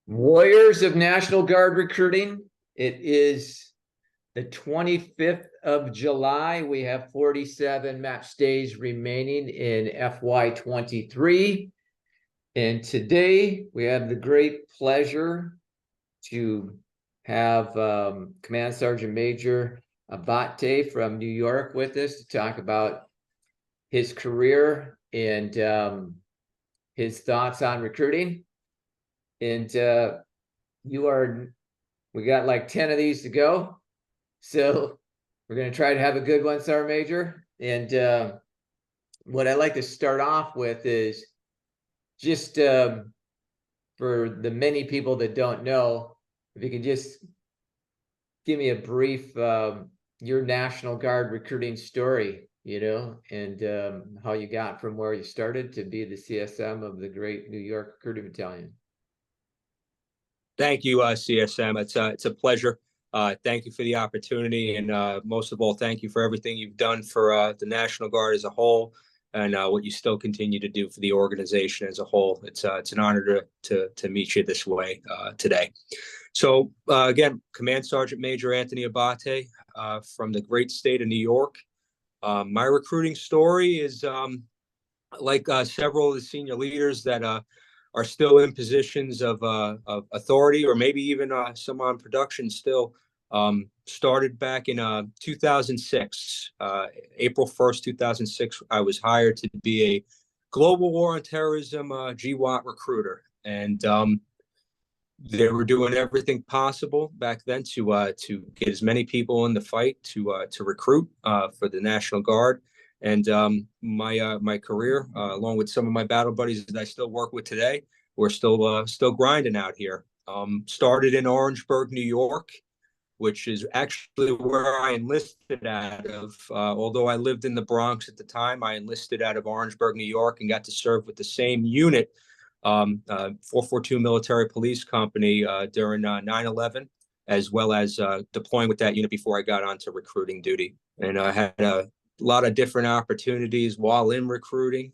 Warriors of National Guard recruiting. It is the 25th of July. We have 47 match days remaining in FY23. And today we have the great pleasure to have Command Sergeant Major Abbate from New York with us to talk about his career and his thoughts on recruiting. And we got like 10 of these to go. So we're going to try to have a good one, Sergeant Major. And what I'd like to start off with is just for the many people that don't know, if you can just give me a brief, your National Guard recruiting story, and how you got from where you started to be the CSM of the great New York Recruiting Battalion. Thank you, CSM. It's a pleasure. Thank you for the opportunity, and most of all, thank you for everything you've done for the National Guard as a whole, and what you still continue to do for the organization as a whole. It's an honor to meet you this way today. So again, Command Sergeant Major Anthony Abbate from the great state of New York. My recruiting story is like several of the senior leaders that are still in positions of authority, or maybe even some on production still, started back in 2006. April 1st, 2006, I was hired to be a global war on terrorism GWAT recruiter. And they were doing everything possible back then to get as many people in the fight to recruit for the National Guard. And my career, along with some of my battle buddies that I still work with today, we're still grinding out here. Started in Orangeburg, New York, which is actually where I enlisted out of. Although I lived in the Bronx at the time, I enlisted out of Orangeburg, New York, and got to serve with the same unit, 442 Military Police Company, during 9/11, as well as deploying with that unit before I got onto recruiting duty. And I had a lot of different opportunities while in recruiting.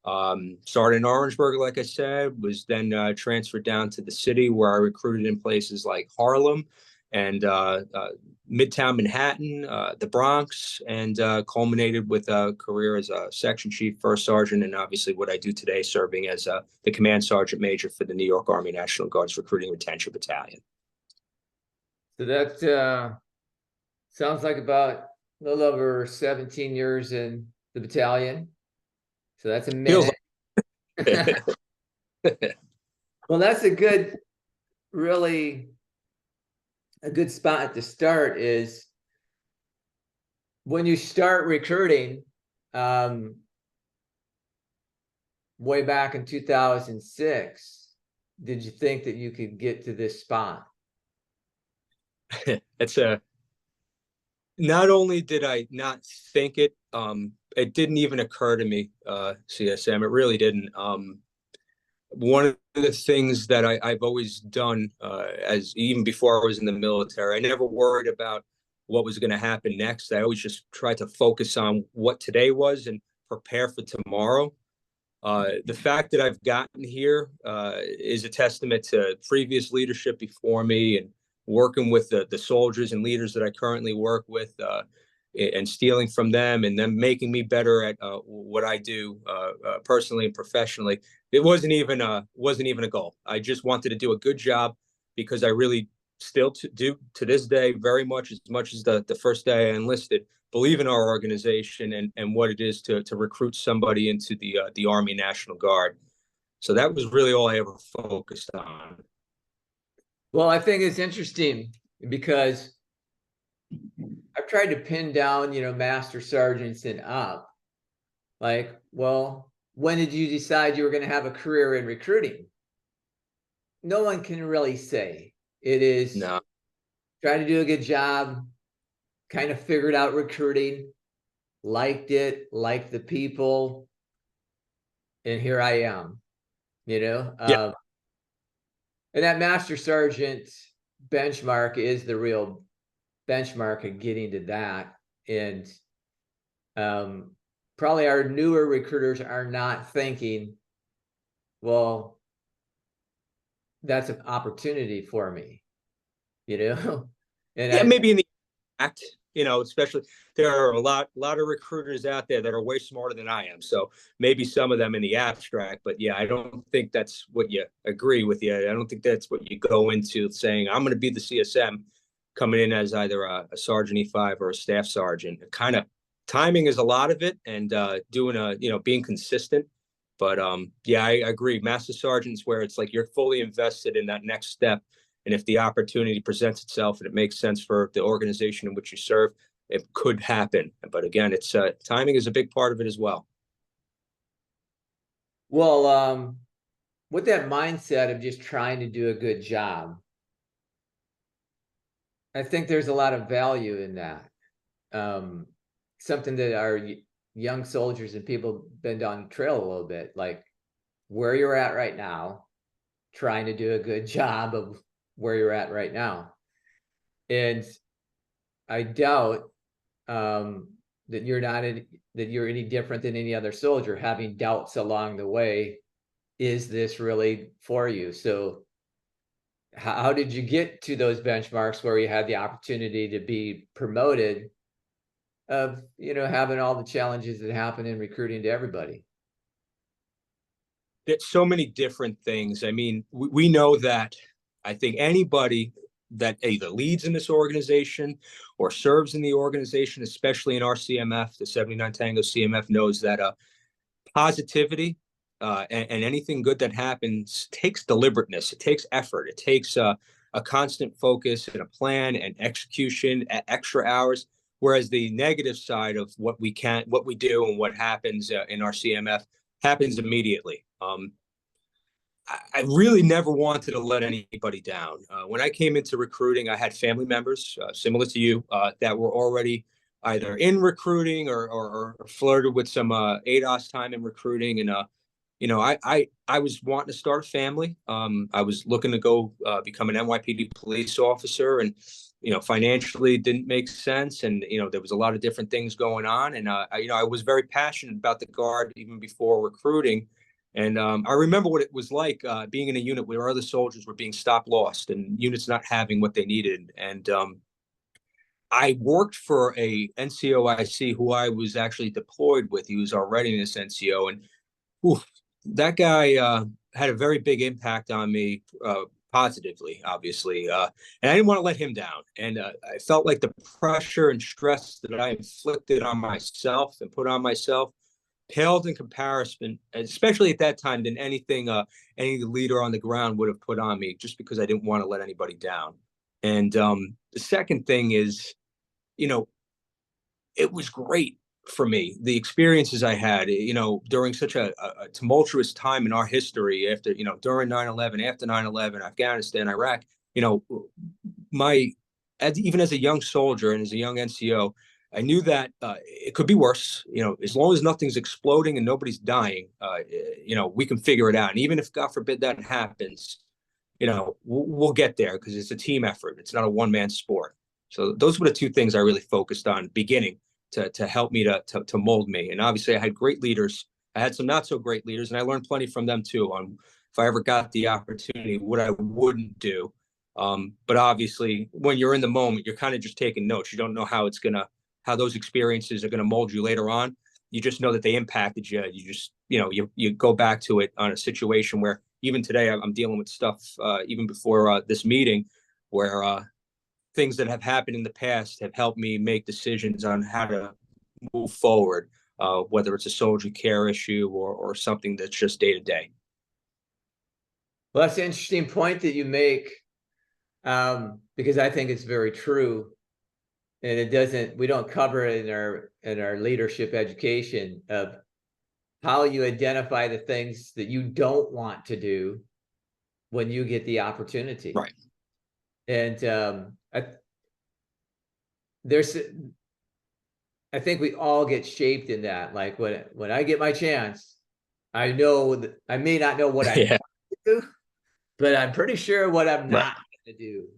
Started in Orangeburg, like I said, was then transferred down to the city, where I recruited in places like Harlem and Midtown Manhattan, the Bronx, and culminated with a career as a section chief, first sergeant, and obviously what I do today, serving as the Command Sergeant Major for the New York Army National Guard's Recruiting Retention Battalion. So that sounds like about a little over 17 years in the battalion. So that's a minute. Well, that's really a good spot to start is when you start recruiting, way back in 2006, did you think that you could get to this spot? Not only did I not think it, it didn't even occur to me, CSM. It really didn't. One of the things that I've always done, as even before I was in the military, I never worried about what was going to happen next. I always just tried to focus on what today was and prepare for tomorrow. The fact that I've gotten here is a testament to previous leadership before me, and working with the soldiers and leaders that I currently work with, and stealing from them and them making me better at what I do personally and professionally. It wasn't even a goal. I just wanted to do a good job, because I really still do to this day, very much as the first day I enlisted, believe in our organization and what it is to recruit somebody into the Army National Guard. So that was really all I ever focused on. Well, I think it's interesting because I've tried to pin down, master sergeants and up. Like, well, when did you decide you were going to have a career in recruiting? No one can really say. It is try to do a good job, kind of figured out recruiting, liked it, liked the people, and here I am, Yeah. And that master sergeant benchmark is the real benchmark of getting to that. And probably our newer recruiters are not thinking, well, that's an opportunity for me, you know? And Yeah, I, maybe in the act, especially there are a lot of recruiters out there that are way smarter than I am. So maybe some of them in the abstract, but yeah, I don't think that's what you agree with you. I don't think that's what you go into saying, I'm going to be the CSM coming in as either a Sergeant E5 or a staff sergeant. Kind of timing is a lot of it, and being consistent. But yeah, I agree. Master sergeants where it's like you're fully invested in that next step. And if the opportunity presents itself and it makes sense for the organization in which you serve, it could happen. But again, it's timing is a big part of it as well. well, with that mindset of just trying to do a good job, I think there's a lot of value in that. Something that our young soldiers and people been down the trail a little bit, like where you're at right now, trying to do a good job of where you're at right now. And I doubt that you're any different than any other soldier, having doubts along the way. Is this really for you? So how did you get to those benchmarks where you had the opportunity to be promoted, of having all the challenges that happen in recruiting to everybody? There's so many different things. I mean, we know that I think anybody that either leads in this organization or serves in the organization, especially in our CMF, the 79 Tango CMF, knows that positivity and anything good that happens takes deliberateness. It takes effort. It takes a constant focus and a plan and execution at extra hours. Whereas the negative side of what we do and what happens in our CMF happens immediately. I really never wanted to let anybody down. When I came into recruiting, I had family members similar to you that were already either in recruiting or flirted with some ADOS time in recruiting. And, I was wanting to start a family. I was looking to go become an NYPD police officer, and, financially it didn't make sense. And, there was a lot of different things going on. And, I was very passionate about the Guard even before recruiting. And I remember what it was like being in a unit where other soldiers were being stop lost and units not having what they needed. And I worked for a NCOIC who I was actually deployed with. He was our readiness NCO. And whew, that guy had a very big impact on me positively, obviously. And I didn't want to let him down. And I felt like the pressure and stress that I inflicted on myself and put on myself paled in comparison, especially at that time, than anything any leader on the ground would have put on me, just because I didn't want to let anybody down. And the second thing is, it was great for me, the experiences I had, during such a tumultuous time in our history, after, during 9/11, after 9/11, Afghanistan, Iraq, even as a young soldier and as a young NCO, I knew that it could be worse. As long as nothing's exploding and nobody's dying, we can figure it out. And even if, God forbid, that happens, we'll get there, because it's a team effort. It's not a one-man sport. So those were the two things I really focused on beginning to help me to mold me. And obviously, I had great leaders. I had some not so great leaders, and I learned plenty from them too on if I ever got the opportunity, what I wouldn't do. But obviously, when you're in the moment, you're kind of just taking notes. You don't know how those experiences are going to mold you later on. You just know that they impacted you. You just, you go back to it on a situation where even today I'm dealing with stuff, even before this meeting, where things that have happened in the past have helped me make decisions on how to move forward, whether it's a soldier care issue or something that's just day to day. Well, that's an interesting point that you make, because I think it's very true. And we don't cover it in our leadership education of how you identify the things that you don't want to do when you get the opportunity. Right. And I think we all get shaped in that. Like when I get my chance, I know that I may not know what I want to do, but I'm pretty sure what I'm not going to do.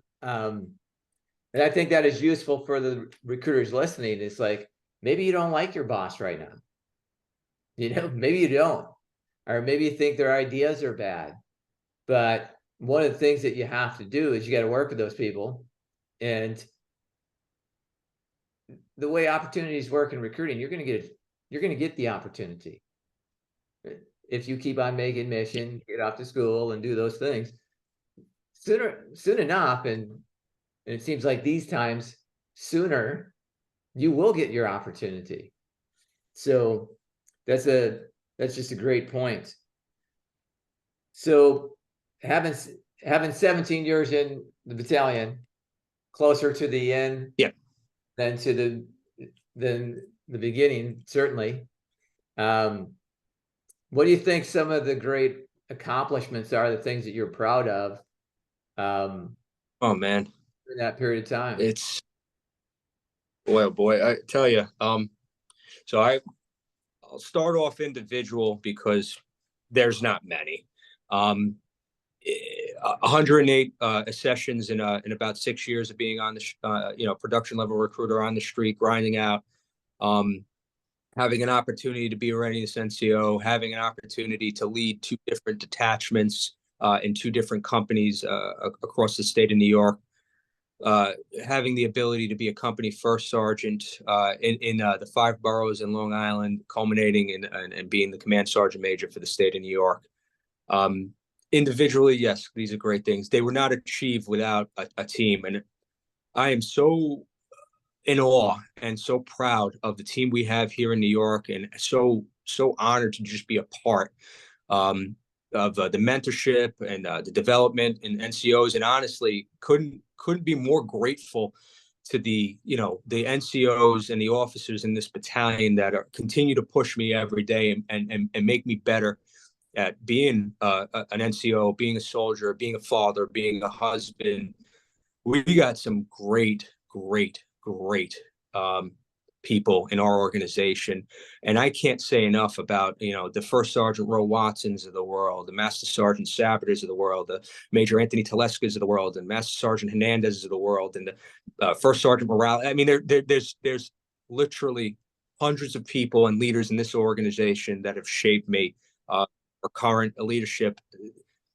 And I think that is useful for the recruiters listening. It's like, maybe you don't like your boss right now. Maybe you don't, or maybe you think their ideas are bad, but one of the things that you have to do is you got to work with those people. And the way opportunities work in recruiting, you're going to get the opportunity. If you keep on making mission, get off to school and do those things, soon enough, and it seems like these times sooner, you will get your opportunity. So that's just a great point. So having 17 years in the battalion, closer to the end, Yeah. than the beginning, certainly. What do you think some of the great accomplishments are, the things that you're proud of? Oh man, in that period of time? it's boy, oh boy, I tell you. So I'll start off individual because there's not many. 108 sessions in about 6 years of being on the production level recruiter on the street, grinding out. Having an opportunity to be a readiness NCO, having an opportunity to lead 2 different detachments in 2 different companies across the state of New York. Having the ability to be a company first sergeant in the 5 boroughs in Long Island, culminating in being the command sergeant major for the state of New York. Individually, yes, these are great things. They were not achieved without a team. And I am so in awe and so proud of the team we have here in New York, and so honored to just be a part of the mentorship and the development in NCOs. And honestly, couldn't be more grateful to the NCOs and the officers in this battalion that continue to push me every day and make me better at being an NCO, being a soldier, being a father, being a husband. We got some great people in our organization, and I can't say enough about the First Sergeant Roe Watsons of the world, the Master Sergeant Sabbaters of the world, the Major Anthony Telescas of the world, and Master Sergeant Hernandez of the world, and the First Sergeant Morale. I mean, there's literally hundreds of people and leaders in this organization that have shaped me. Our current leadership,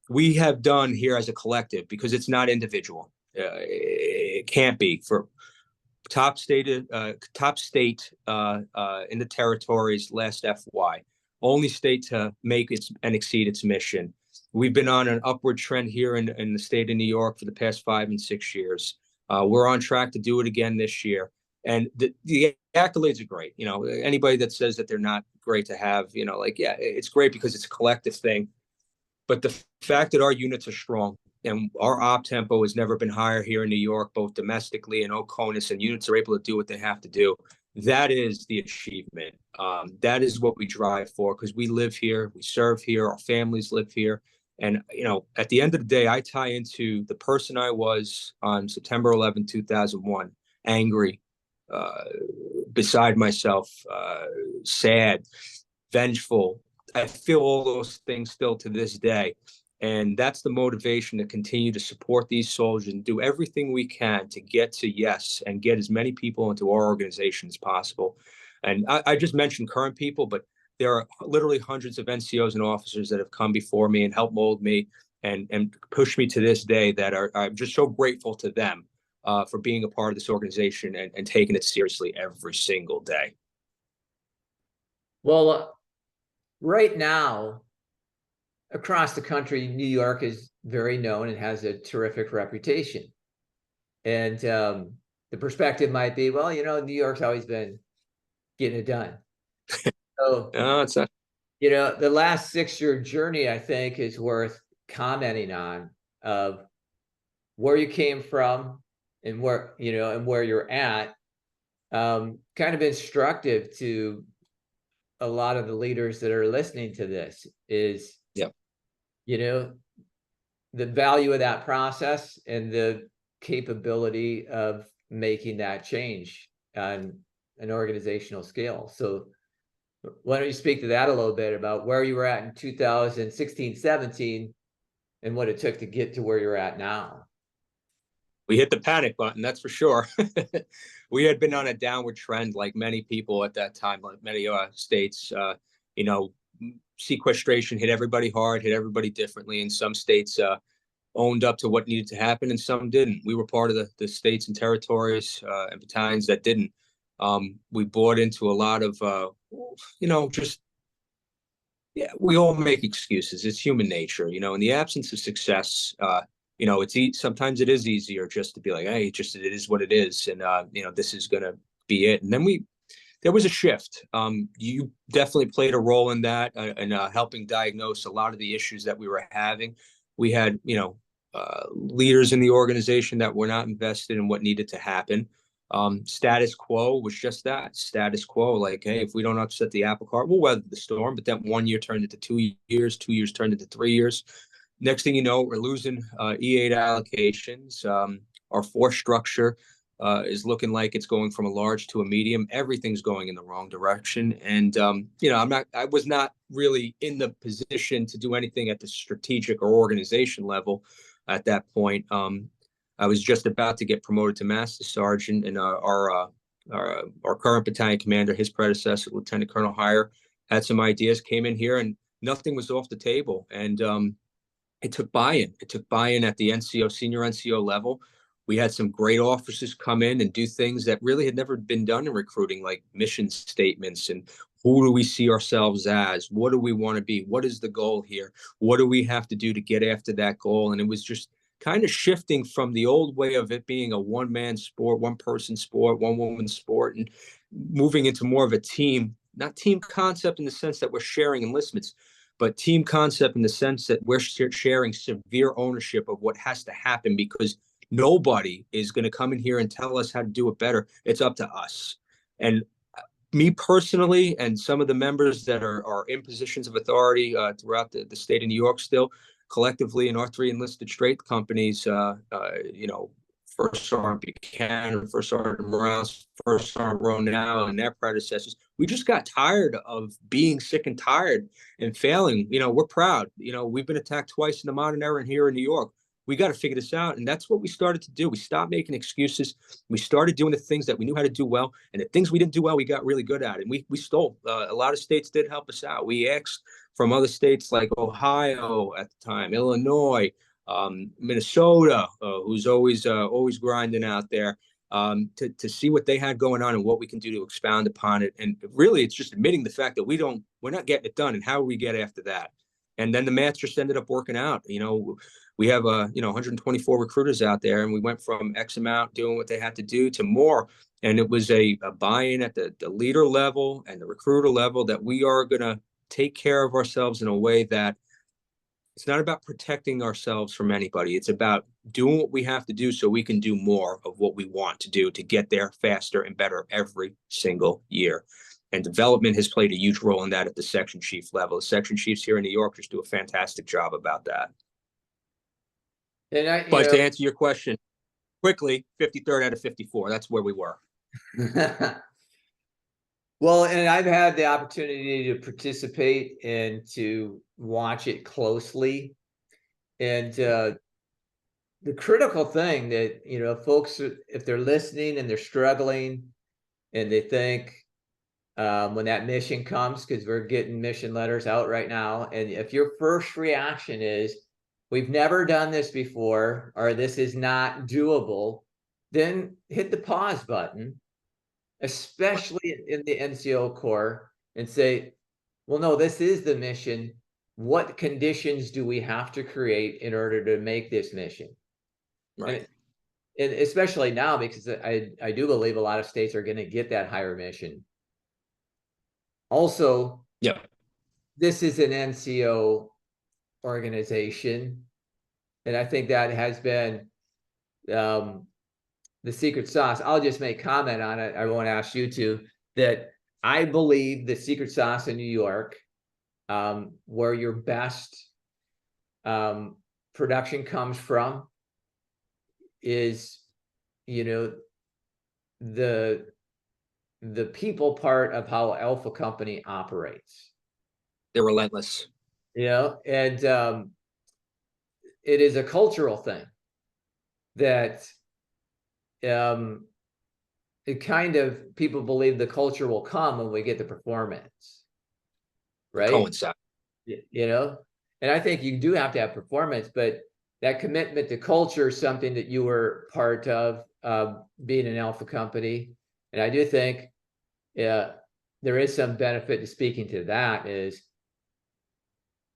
we have done here as a collective, because it's not individual. It can't be. For top state in the territories last FY, only state to make and exceed its mission. We've been on an upward trend here in the state of New York for the past 5 and 6 years. We're on track to do it again this year. And the accolades are great. Anybody that says that they're not great to have, yeah, it's great because it's a collective thing. But the fact that our units are strong and our op tempo has never been higher here in New York, both domestically and OCONUS, and units are able to do what they have to do, that is the achievement. That is what we drive for, because we live here, we serve here, our families live here. And, at the end of the day, I tie into the person I was on September 11, 2001, angry, beside myself, sad, vengeful. I feel all those things still to this day. And that's the motivation to continue to support these soldiers and do everything we can to get to yes and get as many people into our organization as possible. And I just mentioned current people, but there are literally hundreds of NCOs and officers that have come before me and helped mold me and push me to this day, that I'm just so grateful to them for being a part of this organization and taking it seriously every single day. Well, right now, across the country, New York is very known and has a terrific reputation. And the perspective might be, well, New York's always been getting it done. So, No, it's not. the last 6-year journey, I think, is worth commenting on, of where you came from and where you're at. Kind of instructive to a lot of the leaders that are listening to this is, the value of that process and the capability of making that change on an organizational scale. So why don't you speak to that a little bit, about where you were at in 2016, 17, and what it took to get to where you're at now? We hit the panic button, that's for sure. We had been on a downward trend, like many people at that time, like many states. Sequestration hit everybody hard, hit everybody differently. In some states, owned up to what needed to happen, and some didn't. We were part of the states and territories and battalions that didn't. We bought into a lot of, just, yeah, we all make excuses. It's human nature, in the absence of success. Sometimes it is easier just to be like, hey, it is what it is, and this is gonna be it. And then there was a shift. You definitely played a role in that, and helping diagnose a lot of the issues that we were having. We had, leaders in the organization that were not invested in what needed to happen. Status quo was just that, status quo. Like, hey, if we don't upset the apple cart, we'll weather the storm. But then 1 year turned into 2 years, 2 years turned into 3 years. Next thing you know, we're losing E8 allocations. Our force structure is looking like it's going from a large to a medium. Everything's going in the wrong direction. And, I was not really in the position to do anything at the strategic or organization level at that point. I was just about to get promoted to master sergeant, and our current battalion commander, his predecessor, Lieutenant Colonel Heyer, had some ideas, came in here, and nothing was off the table. And it took buy-in. It took buy-in at the NCO, senior NCO level. We had some great officers come in and do things that really had never been done in recruiting, like mission statements and who do we see ourselves as? What do we want to be? What is the goal here? What do we have to do to get after that goal? And it was just kind of shifting from the old way of it being a one-man sport, one-person sport, one-woman sport, and moving into more of a team, not team concept in the sense that we're sharing enlistments, but team concept in the sense that we're sharing severe ownership of what has to happen, because nobody is going to come in here and tell us how to do it better. It's up to us. And me personally, and some of the members that are in positions of authority throughout the state of New York still, collectively in our 3 enlisted straight companies, First Sergeant Buchanan, First Sergeant Morales, First Sergeant Ronell, and their predecessors, we just got tired of being sick and tired and failing. We're proud. We've been attacked twice in the modern era here in New York. We got to figure this out. And that's what we started to do. We stopped making excuses. We started doing the things that we knew how to do well. And the things we didn't do well, we got really good at it. And we stole. A lot of states did help us out. We asked from other states like Ohio at the time, Illinois, Minnesota, who's always grinding out there, to see what they had going on and what we can do to expound upon it. And really, it's just admitting the fact that we're not getting it done, and how we get after that. And then the math just ended up working out. We have 124 recruiters out there, and we went from X amount doing what they had to do to more. And it was a buy-in at the leader level and the recruiter level that we are going to take care of ourselves in a way that it's not about protecting ourselves from anybody. It's about doing what we have to do so we can do more of what we want to do to get there faster and better every single year. And development has played a huge role in that at the section chief level. The section chiefs here in New York just do a fantastic job about that. But to answer your question quickly, 53rd out of 54, that's where we were. Well, and I've had the opportunity to participate and to watch it closely. And the critical thing that, folks, if they're listening and they're struggling and they think when that mission comes, because we're getting mission letters out right now, and if your first reaction is, we've never done this before, or this is not doable, then hit the pause button, especially in the NCO Corps, and say, well, no, this is the mission. What conditions do we have to create in order to make this mission? Right. And especially now, because I do believe a lot of states are going to get that higher mission. Also, yeah, this is an NCO organization, and I think that has been the secret sauce. I'll just make comment on it. I won't ask you to. That I believe the secret sauce in New York, where your best production comes from, is the people part of how Alpha Company operates. They're relentless. And it is a cultural thing that it kind of, people believe the culture will come when we get the performance, right? Coincide. And I think you do have to have performance, but that commitment to culture is something that you were part of, being an Alpha company. And I do think there is some benefit to speaking to that, is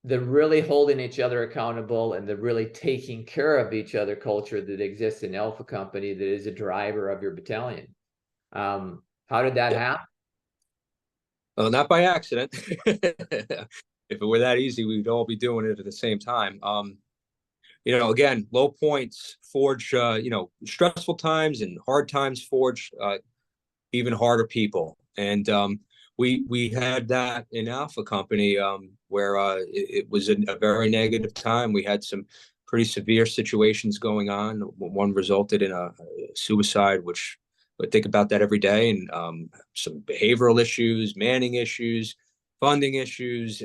the really holding each other accountable and the really taking care of each other culture that exists in Alpha company that is a driver of your battalion. How did that happen? Well, not by accident. If it were that easy, we'd all be doing it at the same time. Again, low points forge, stressful times, and hard times forge even harder people. And we had that in Alpha company, where it was a very negative time. We had some pretty severe situations going on. One resulted in a suicide, which I think about that every day, and some behavioral issues, manning issues, funding issues,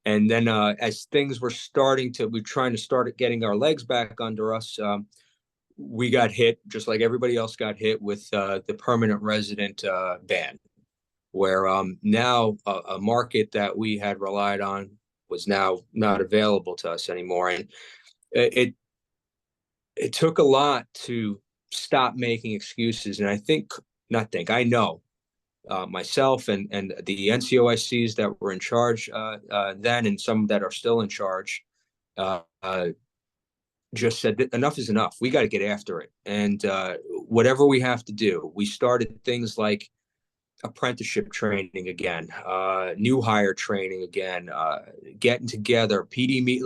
and then as things were we're trying to start getting our legs back under us, we got hit, just like everybody else got hit, with the permanent resident ban, where now a market that we had relied on was now not available to us anymore. And it took a lot to stop making excuses. And I know myself and the NCOICs that were in charge then, and some that are still in charge, just said that enough is enough. We got to get after it. And whatever we have to do, we started things like apprenticeship training again, new hire training again, getting together, PD meet,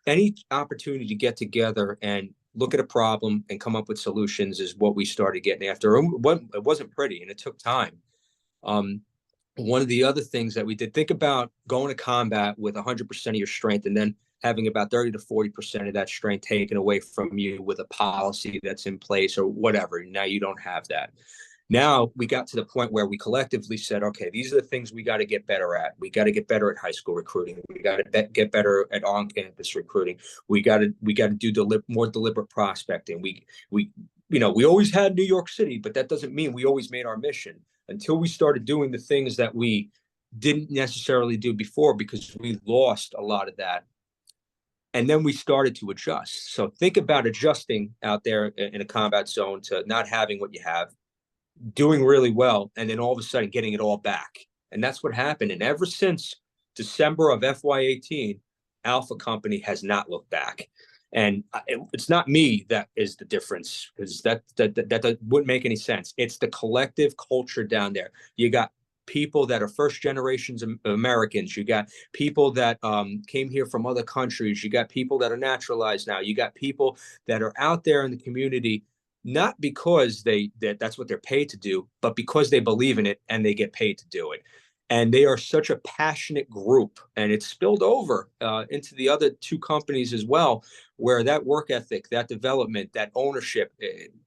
any opportunity to get together and look at a problem and come up with solutions is what we started getting after. It wasn't pretty, and it took time. One of the other things that we did, think about going to combat with 100% of your strength, and then having about 30 to 40% of that strength taken away from you with a policy that's in place or whatever. Now you don't have that. Now we got to the point where we collectively said, okay, these are the things we got to get better at. We got to get better at high school recruiting. We got to get better at on-campus recruiting. We got to do more deliberate prospecting. We always had New York City, but that doesn't mean we always made our mission, until we started doing the things that we didn't necessarily do before, because we lost a lot of that. And then we started to adjust. So think about adjusting out there in a combat zone to not having what you have, doing really well, and then all of a sudden getting it all back. And that's what happened. And ever since December of FY18, Alpha company has not looked back. And it's not me that is the difference, because that wouldn't make any sense. It's the collective culture down there. You got people that are first generations Americans. You got people that came here from other countries. You got people that are naturalized now. You got people that are out there in the community, not because that's what they're paid to do, but because they believe in it and they get paid to do it. And they are such a passionate group, and it's spilled over into the other two companies as well, where that work ethic, that development, that ownership,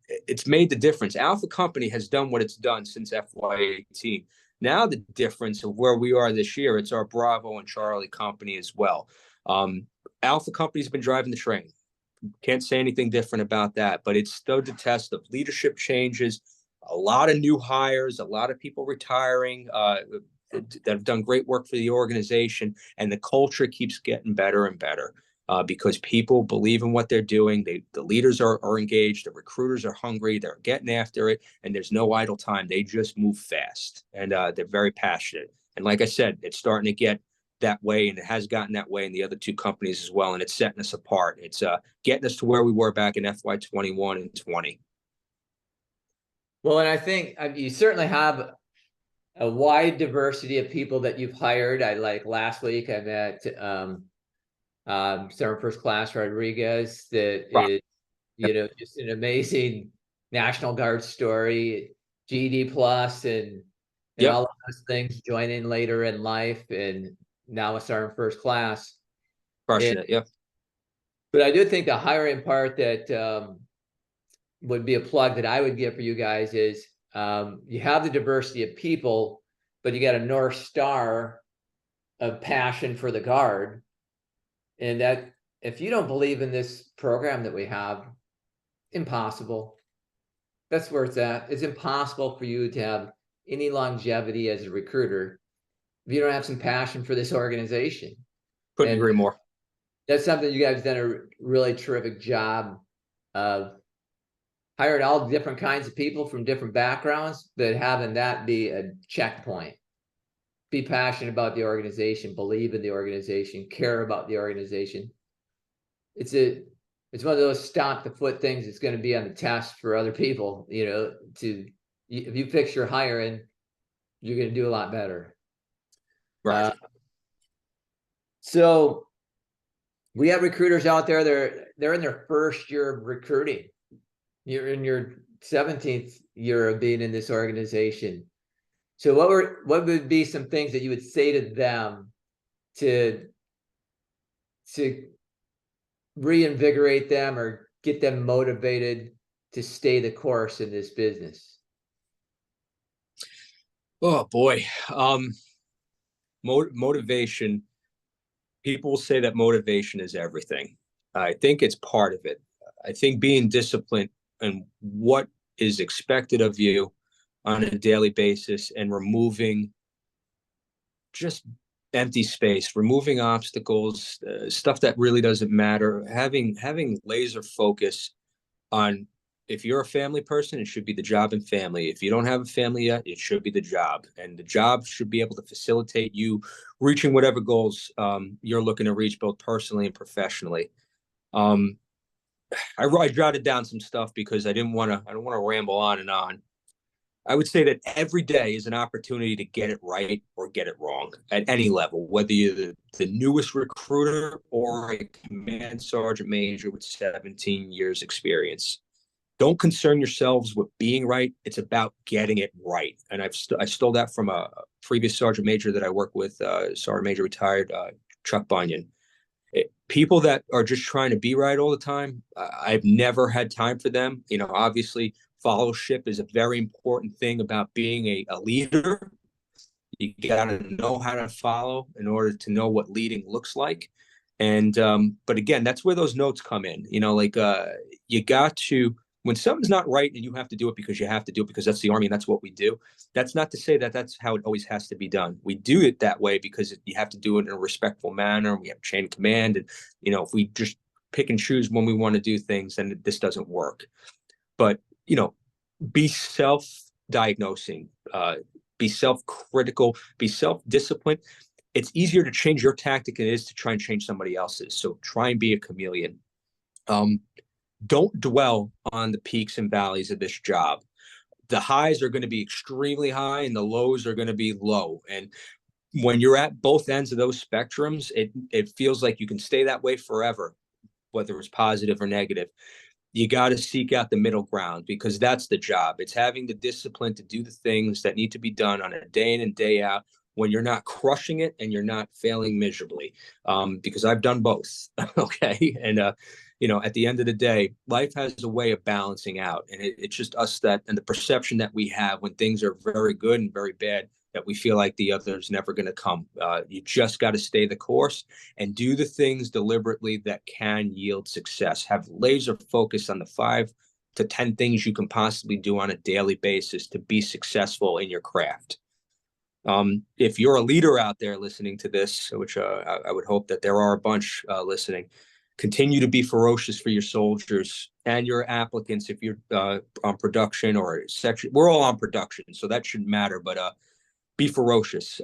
it's made the difference. Alpha company has done what it's done since FY18. Now the difference of where we are this year, it's our Bravo and Charlie company as well. Alpha company's been driving the train. Can't say anything different about that, but it stood the test of leadership changes, a lot of new hires, a lot of people retiring, that have done great work for the organization, and the culture keeps getting better and better because people believe in what they're doing. The leaders are engaged, the recruiters are hungry, they're getting after it, and there's no idle time. They just move fast, and they're very passionate. And like I said, it's starting to get that way, and it has gotten that way in the other two companies as well, and it's setting us apart. It's getting us to where we were back in FY21 and 20. Well, and I think you certainly have a wide diversity of people that you've hired. Last week I met Sergeant First Class Rodriguez, that is just an amazing National Guard story, GED plus, and all of those things, joining later in life, and now a Sergeant First Class. Crushing it, yep. But I do think the hiring part that would be a plug that I would give for you guys is, you have the diversity of people, but you got a North Star of passion for the Guard. And that, if you don't believe in this program that we have, impossible. That's where it's at. It's impossible for you to have any longevity as a recruiter if you don't have some passion for this organization. Couldn't agree more. That's something you guys done a really terrific job of hiring all different kinds of people from different backgrounds, but having that be a checkpoint. Be passionate about the organization, believe in the organization, care about the organization. It's one of those stomp the foot things that's going to be on the test for other people, you know, if you fix your hiring, you're going to do a lot better. Right. So we have recruiters out there, they're in their first year of recruiting. You're in your 17th year of being in this organization. So what would be some things that you would say to them to reinvigorate them or get them motivated to stay the course in this business? Oh boy. Motivation. People will say that motivation is everything. I think it's part of it. I think being disciplined and what is expected of you on a daily basis and removing just empty space, removing obstacles, stuff that really doesn't matter, having laser focus on, if you're a family person, it should be the job and family. If you don't have a family yet, it should be the job. And the job should be able to facilitate you reaching whatever goals you're looking to reach, both personally and professionally. I jotted down some stuff because I don't want to ramble on and on. I would say that every day is an opportunity to get it right or get it wrong at any level, whether you're the newest recruiter or a command sergeant major with 17 years experience. Don't concern yourselves with being right. It's about getting it right. And I stole that from a previous sergeant major that I worked with, sergeant major retired, Chuck Bunyan. People that are just trying to be right all the time, I've never had time for them. You know, obviously, followership is a very important thing about being a leader. You got to know how to follow in order to know what leading looks like. And but again, that's where those notes come in. You know, like you got to, when something's not right and you have to do it because you have to do it because that's the Army and that's what we do. That's not to say that that's how it always has to be done. We do it that way because you have to do it in a respectful manner. We have chain of command, and you know, if we just pick and choose when we want to do things, then this doesn't work. But you know, be self-diagnosing, be self-critical, be self-disciplined. It's easier to change your tactic than it is to try and change somebody else's. So try and be a chameleon. Don't dwell on the peaks and valleys of this job. The highs are going to be extremely high and the lows are going to be low. And when you're at both ends of those spectrums, it feels like you can stay that way forever, whether it's positive or negative. You got to seek out the middle ground because that's the job. It's having the discipline to do the things that need to be done on a day in and day out when you're not crushing it and you're not failing miserably. Because I've done both. Okay. And, you know, at the end of the day, life has a way of balancing out. And it's just us that, and the perception that we have when things are very good and very bad, that we feel like the other's never going to come. You just got to stay the course and do the things deliberately that can yield success. Have laser focus on the 5 to 10 things you can possibly do on a daily basis to be successful in your craft. If you're a leader out there listening to this, which I would hope that there are a bunch listening, continue to be ferocious for your soldiers and your applicants. If you're on production or section, we're all on production, so that shouldn't matter, but be ferocious.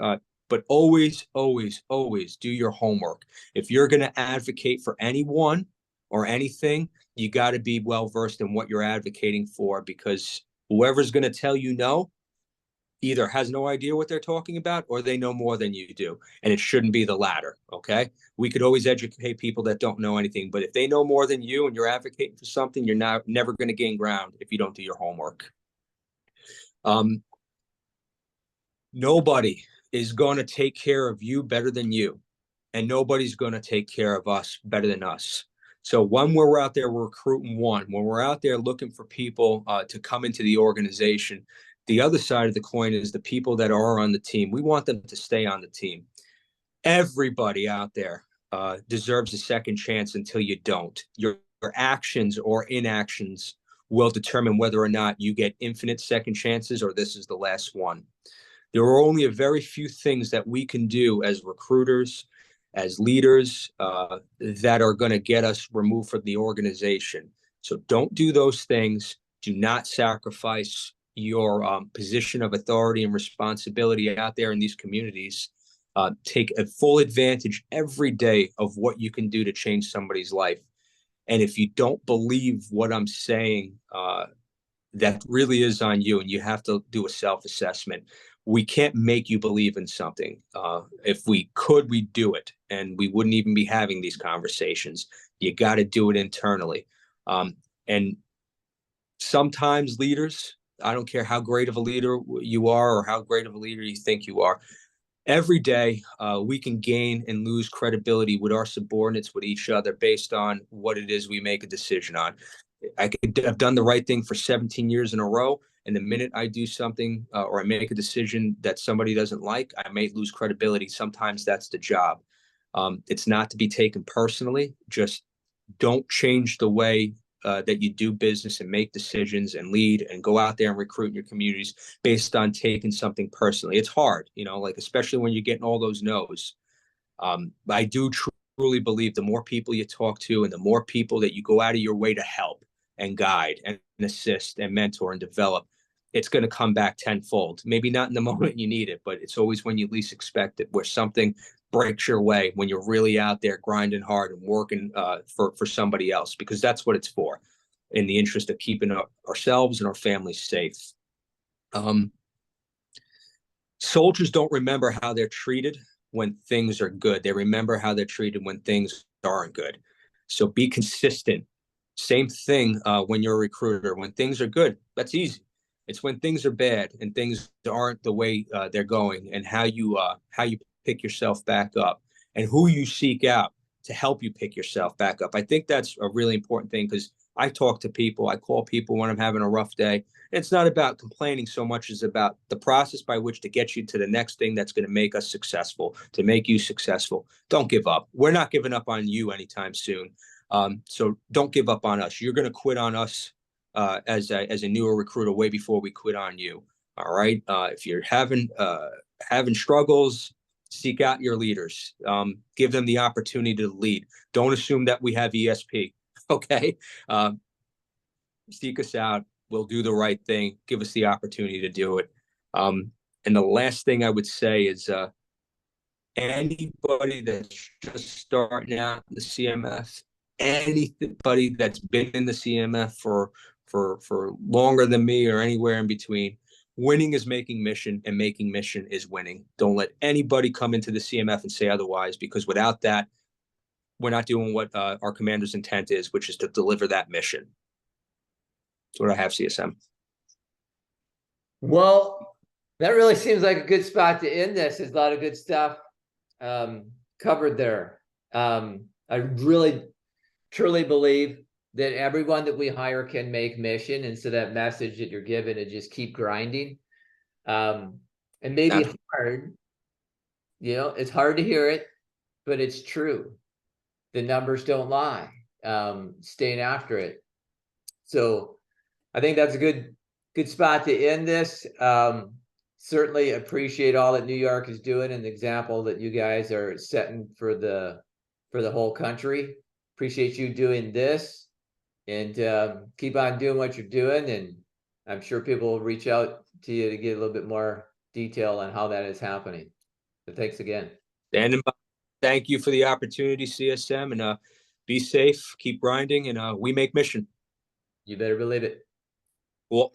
But always, always, always do your homework. If you're going to advocate for anyone or anything, you got to be well versed in what you're advocating for, because whoever's going to tell you no either has no idea what they're talking about or they know more than you do. And it shouldn't be the latter. Okay. We could always educate people that don't know anything, but if they know more than you and you're advocating for something, you're never going to gain ground if you don't do your homework. Nobody is going to take care of you better than you, and nobody's going to take care of us better than us. So when we're out there recruiting when we're out there looking for people to come into the organization, the other side of the coin is the people that are on the team. We want them to stay on the team. Everybody out there deserves a second chance until you don't. Your actions or inactions will determine whether or not you get infinite second chances or this is the last one. There are only a very few things that we can do as recruiters as leaders that are going to get us removed from the organization. So don't do those things. Do not sacrifice your position of authority and responsibility out there in these communities. Take a full advantage every day of what you can do to change somebody's life. And if you don't believe what I'm saying, that really is on you, and you have to do a self-assessment. We can't make you believe in something. If we could, we'd do it, and we wouldn't even be having these conversations. You got to do it internally. And sometimes leaders, I don't care how great of a leader you are or how great of a leader you think you are, every day we can gain and lose credibility with our subordinates, with each other, based on what it is we make a decision on. I could have done the right thing for 17 years in a row, and the minute I do something or I make a decision that somebody doesn't like, I may lose credibility. Sometimes that's the job. It's not to be taken personally. Just don't change the way that you do business and make decisions and lead and go out there and recruit in your communities based on taking something personally. It's hard, like, especially when you're getting all those no's. I do truly believe the more people you talk to and the more people that you go out of your way to help and guide and assist and mentor and develop, it's going to come back tenfold. Maybe not in the moment you need it, but it's always when you least expect it, where something breaks your way, when you're really out there grinding hard and working for somebody else, because that's what it's for, in the interest of keeping ourselves and our families safe. Soldiers don't remember how they're treated when things are good. They remember how they're treated when things aren't good. So be consistent. Same thing when you're a recruiter. When things are good, that's easy. It's when things are bad and things aren't the way they're going, and how you pick yourself back up and who you seek out to help you pick yourself back up. I think that's a really important thing, because I talk to people, I call people when I'm having a rough day. It's not about complaining so much as about the process by which to get you to the next thing that's going to make us successful, to make you successful. Don't give up. We're not giving up on you anytime soon. So don't give up on us. You're going to quit on us as a newer recruiter way before we quit on you. All right. If you're having struggles, seek out your leaders. Give them the opportunity to lead. Don't assume that we have ESP. Okay. Seek us out. We'll do the right thing. Give us the opportunity to do it. And the last thing I would say is anybody that's just starting out in the CMF, anybody that's been in the CMF for longer than me or anywhere in between, winning is making mission, and making mission is winning. Don't let anybody come into the CMF and say otherwise, because without that, we're not doing what our commander's intent is, which is to deliver that mission. That's what I have, CSM. Well, that really seems like a good spot to end this. There's a lot of good stuff covered there. I really, truly believe that everyone that we hire can make mission. And so that message that you're given to just keep grinding. And maybe hard, it's hard to hear it, but it's true. The numbers don't lie. Staying after it. So I think that's a good spot to end this. Certainly appreciate all that New York is doing and the example that you guys are setting for the whole country. Appreciate you doing this, and keep on doing what you're doing. And I'm sure people will reach out to you to get a little bit more detail on how that is happening. But thanks again. And thank you for the opportunity, CSM, and be safe, keep grinding, and we make mission. You better believe it. Cool.